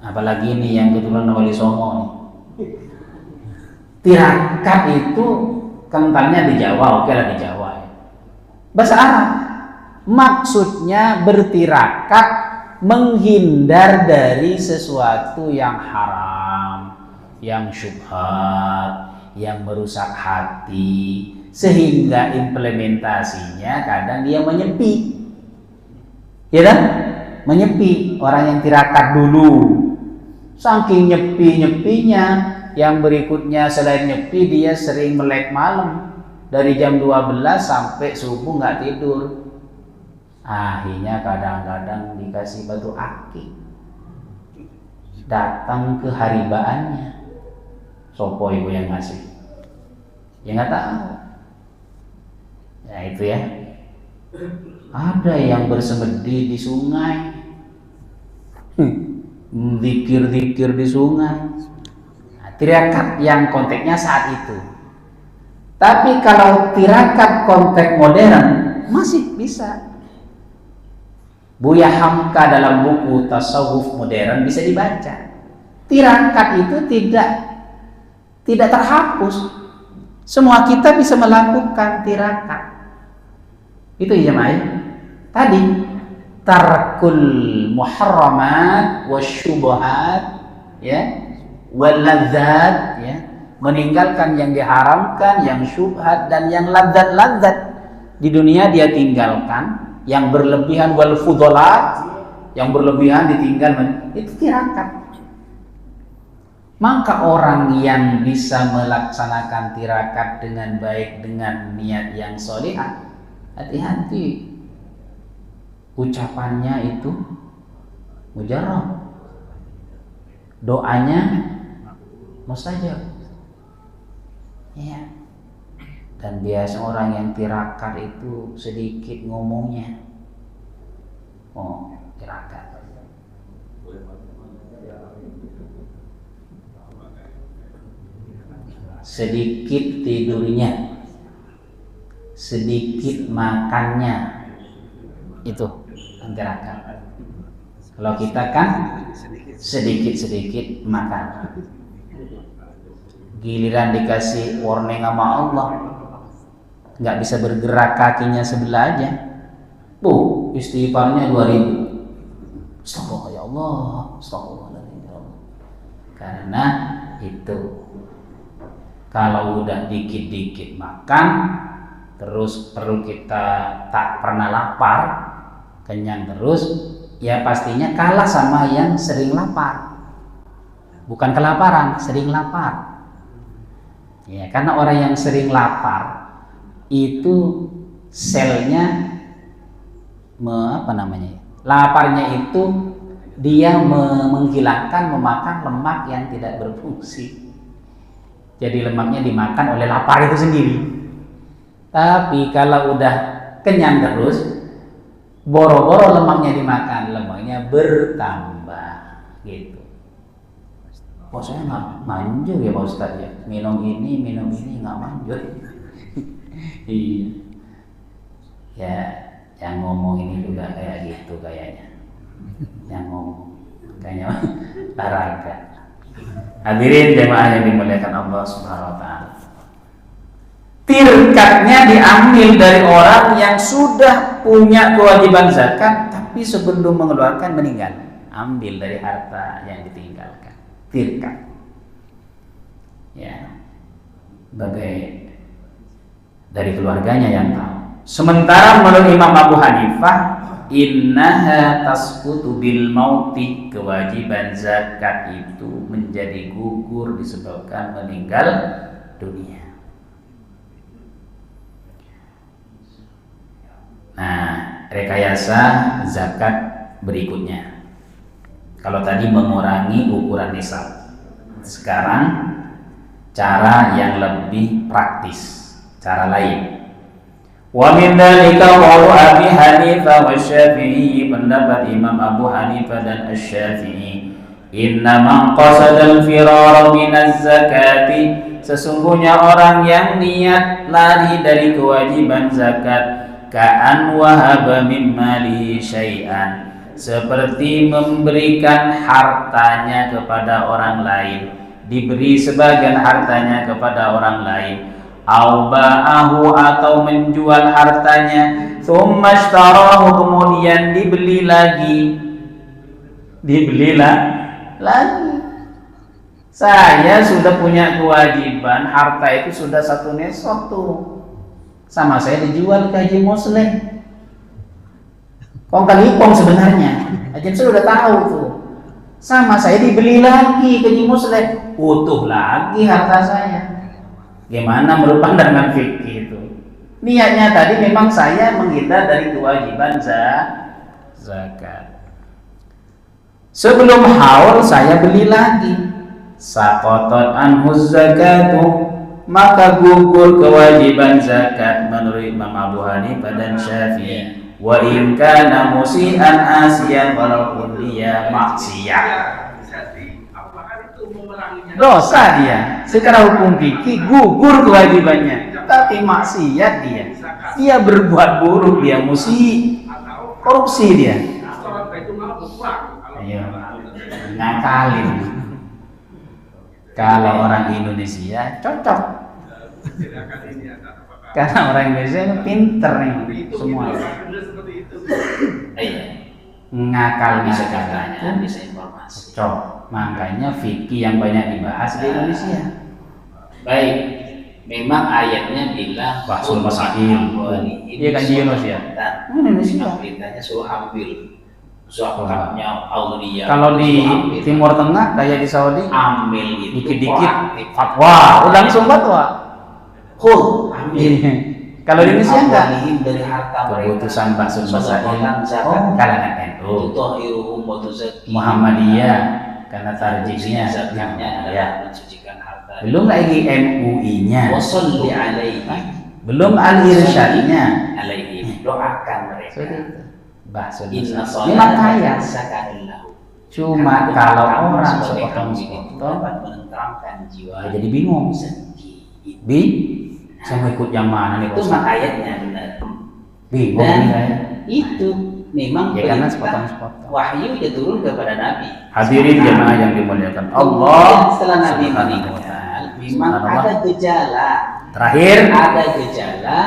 Apalagi ini yang kebetulan Wali Songo nih. Tirakat itu kentangnya di Jawa, oke lah di Jawa, ya. Bahasa Arab, maksudnya bertirakat, menghindar dari sesuatu yang haram, yang syubhat, yang merusak hati, sehingga implementasinya kadang dia menyepi, ya kan? Menyepi. Orang yang tirakat dulu, saking nyepi-nyepinya, yang berikutnya selain nyepi, dia sering melek malam dari jam 12 sampai subuh nggak tidur. Akhirnya kadang-kadang dikasih batu akik, datang ke haribaannya. Sopo ibu yang ngasih? Ya nggak tahu. Ya itu ya. Ada yang bersemedi di sungai, zikir-zikir di sungai. Nah, tirakat yang konteksnya saat itu. Tapi kalau tirakat konteks modern masih bisa. Buya Hamka dalam buku Tasawuf Modern bisa dibaca. Tirakat itu tidak terhapus. Semua kita bisa melakukan tirakat. Itu ya jemaah. Tadi tarkul muharramat wasyubuhat, ya, waladzat, ya, meninggalkan yang diharamkan, yang syubhat dan yang ladzat-ladzat di dunia dia tinggalkan, yang berlebihan wal fudolat, yang berlebihan ditinggalkan, itu tirakat. Maka orang yang bisa melaksanakan tirakat dengan baik dengan niat yang sholihah, hati-hati ucapannya itu mujarrab, doanya mustajab, ya. Dan biasa orang yang tirakat itu sedikit ngomongnya, tirakat. Sedikit tidurnya, sedikit makannya, itu tirakat. Kalau kita kan sedikit-sedikit makan, giliran dikasih warning sama Allah, nggak bisa bergerak kakinya sebelah aja, istighfarnya 2000. Astagfirullah ya Allah, astagfirullahaladzim ya Allah. Karena itu kalau udah dikit-dikit makan, terus perlu kita tak pernah lapar, kenyang terus, ya pastinya kalah sama yang sering lapar. Bukan kelaparan, sering lapar. Ya, karena orang yang sering lapar itu selnya laparnya itu dia menghilangkan, memakan lemak yang tidak berfungsi. Jadi lemaknya dimakan oleh lapar itu sendiri. Tapi kalau udah kenyang terus, boro-boro lemaknya dimakan, lemaknya bertambah gitu. Saya nggak manjur ya Pak Ustadz ya, minum ini nggak manjur. Iya. Ya, yang ngomong ini juga kayak gitu kayaknya. Yang ngomong kayaknya olahraga. Hadirin jemaah yang dimuliakan Allah Subhanahu wa taala. Tirkatnya diambil dari orang yang sudah punya kewajiban zakat tapi sebelum mengeluarkan meninggal. Ambil dari harta yang ditinggalkan. Tirkat. Ya. Dari keluarganya yang tahu. Sementara menurut Imam Abu Hanifah, innaha tasqutu bil mauti, kewajiban zakat itu menjadi gugur disebabkan meninggal dunia. Nah, rekayasa zakat berikutnya. Kalau tadi mengurangi ukuran nisab, sekarang cara yang lebih praktis, cara lain. Wa min dzalika qaulu Abi Hanifah wa Syafi'i, pendapat Imam Abu Hanifah dan Asy-Syafi'i, inna man qasada al-firara minaz zakati, sesungguhnya orang yang niat lari dari kewajiban zakat, ka'an wahaba min malihi syai'an, seperti memberikan hartanya kepada orang lain, diberi sebagian hartanya kepada orang lain, au ba'ahu, atau menjual hartanya, tsumma ishtarahu, kemudian dibeli lagi. Saya sudah punya kewajiban, harta itu sudah satu nisab tuh, sama saya dijual ke Haji Musleh. Kong kali kong sebenarnya, Haji Musleh udah tahu tuh, sama saya dibeli lagi ke Haji Musleh, utuh lagi harta saya. Gimana menurut pandangan fikih itu? Niatnya tadi memang saya menghindar dari kewajiban zakat. Sebelum haul saya beli lagi. Saqatat anhu zakatu, maka gugur kewajiban zakat menurut Imam Abu Hanifah dan Syafi'i. Wa in kana musian asiyan, walaupun dia maksiat. dosa dia. Secara hukum fikih gugur kewajibannya, tapi maksiat dia. Dia berbuat buruk, dia musyi, korupsi dia. Ayo, ngakalin. Kalau orang Indonesia cocok. Karena orang Indonesia ini pinter nih semua. Ngakal bisa katanya, bisa informasi. Cocok. Makanya fikih yang banyak dibahas di Indonesia. Baik, memang ayatnya bilang Basul Masail. Iya kan di Indonesia. Indonesia. Beritanya suruh ambil. Zakatnya aulia. Kalau di Timur Tengah kayak di Saudi, ambil itu dikit-dikit fatwa, udah langsung fatwa. Ambil. Kalau di Indonesia enggak, dari harta keputusan Basul Masail. Kalangan NU. Muhammadiyah karena tarjihnya zakatnya adalah mensucikan harta. Belum lagi MUI-nya. Wassalli alaihi. Belum al-irsyadnya. Alaihi. Doakan mereka. Basul Masail. Memang kaya. Cuma kalau orang sepotong-sepotong dapat menenteramkan jiwa. Jadi bingung. Saya mau ikut yang mana nih? Itu ayatnya benar. Bingung saya. Itu memang ya karena sepotong-sepotong. Wahyu ya turun kepada Nabi. Hadirin jemaah yang dimuliakan Allah. Setelah Nabi meninggal, memang ada gejala. Terakhir ada gejala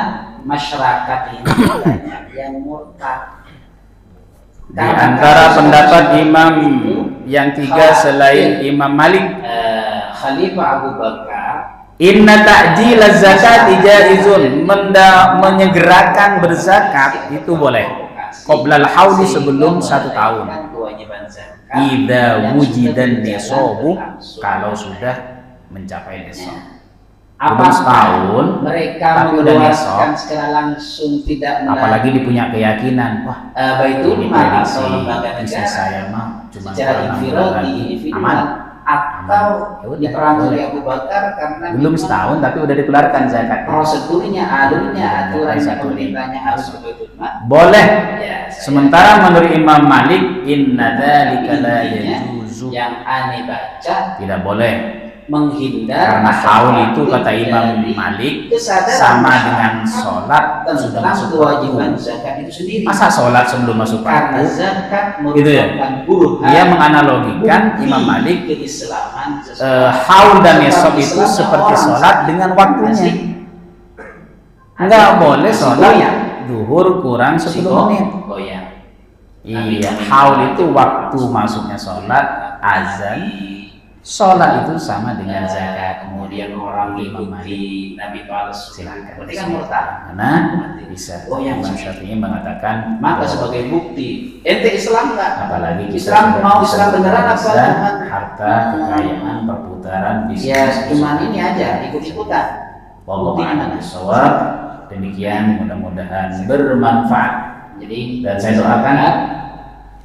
masyarakat ini banyak yang murtad. Di antara pendapat imam yang tiga selain Imam Malik, Khalifah Abu Bakar, inna ta'jil az-zakat jaizun, menyegerakan berzakat itu boleh. Qoblal hauli sebelum 1 tahun. Idza wujidan nisabu, kalau sudah mencapai nisab. Belum setahun mereka mengeluarkan secara langsung tidak apalagi dipunya keyakinan wah itu prediksi bisnis saya mah cuma secara individual atau diperangi Abu Bakar karena belum setahun tapi udah dikeluarkan zakat. Prosedurnya, alurnya, aturannya, pemerintahnya harus betul. Boleh. Sementara menurut Imam Malik inna dzalika la yajuzu, yang aneh baca tidak boleh. Menghindar karena haul itu kata Imam Malik sama dengan sholat sudah masuk kewajiban zakat itu sendiri. Masa sholat sebelum masuk waktu? Gitu ya. Dia menganalogikan Imam Malik haul dan nisab itu seperti sholat dengan waktunya. Enggak boleh sholat duhur kurang 10 menit. Iya, haul itu waktu masuknya sholat, azan. Sholat itu sama dengan zakat. Kemudian orang mengikuti Nabi palsu, silakan. Berarti kan murtad. Karena bisa. Imam Syafi'i mengatakan maka sebagai bukti ente Islam nggak? Apalagi Islam mau Islam beneran apa? Harta, kekayaan, perputaran bisnis. Ya cuma ini aja ikut-ikutan. Wallahu a'lam bishawab. Demikian mudah-mudahan bermanfaat. Jadi dan saya doakan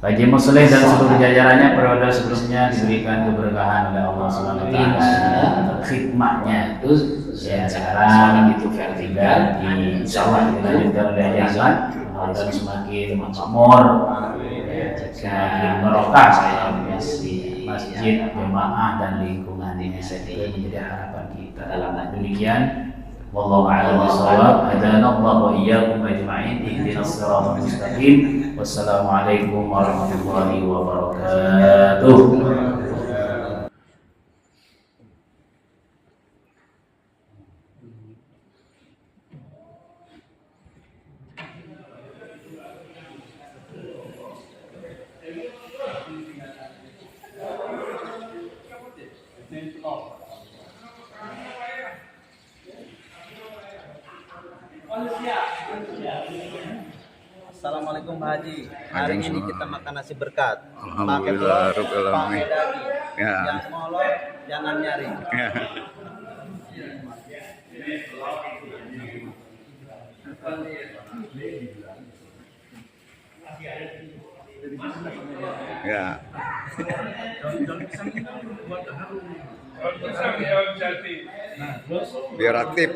bagi Muslim dan seluruh jajarannya periode sebelumnya diberikan keberkahan oleh Allah Subhanahu wa taala khidmatnya itu ya sekarang itu vertikal di insyaallah dilanjutkan oleh yayasan dan semakin makmur semakin barokah saya masjid jemaah dan lingkungannya itu menjadi harapan kita dalam demikian. Wallahu a'lam bishawab. Hadana Allah wa iyyakum ajma'in ihdinas siratal mustaqim. Wassalamualaikum warahmatullahi wabarakatuh. Assalamualaikum Pak Haji. Hari ini kita makan nasi berkat. Alhamdulillah, Rabbil alamin. Ya. Yang molor jangan nyari. Ya. Ya. Biar aktif.